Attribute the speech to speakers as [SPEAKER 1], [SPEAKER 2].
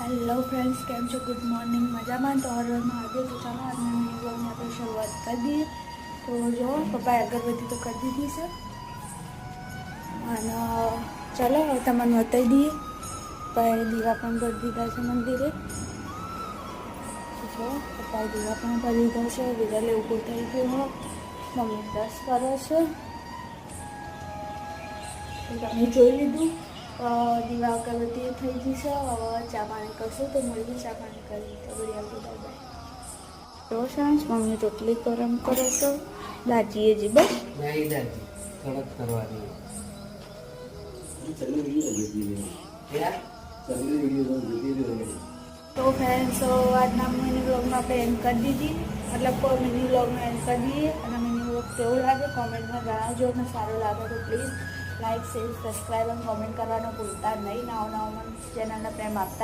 [SPEAKER 1] Hello friends, કેમ છો? Good morning. મજામાં? તો હરમાં આજે તો ચાલો આજના મિની બ્લોગની આપણે શરૂઆત કરી દઈએ. તો જો પપ્પાએ અગરબત્તી તો કરી દીધી છે અને ચાલો હવે તમને બતાવી દઈએ. પપ્પાએ દીવા પણ ભરી દીધા છે મંદિરે. જો પપ્પાએ દીવા પણ ભરી દીધા છે. વિરલે ઊભો થઈ ગયો હોય, મમ્મી બ્રશ કરે છે. તમે જોઈ લીધું દીવા અગરબત્તી થઈ ગઈ છે. હવે ચા પાણી કરશું તો મળીએ. ચા પાણી કરી તો ઘડી આવજો. Bye bye. તો સાંજ મમ્મી રોટલી ગરમ કરે છે. દાજીએ જી બસ
[SPEAKER 2] નહીં દાદી કડક કરવાની.
[SPEAKER 1] તો ફ્રેન્ડ્સ આજના મિની બ્લોગમાં આપણે એન્ડ કરી દીધી. મતલબ મિની બ્લોગમાં એન્ડ કરી દઈએ. અને મિની બ્લોગ કેવું લાગે કોમેન્ટમાં જણાવજો. અને સારું લાગે તો પ્લીઝ લાઈક શેર સબસ્ક્રાઈબ અને કોમેન્ટ કરવાનું ભૂલતા નહીં. નવા ચેનલને પ્રેમ આપતા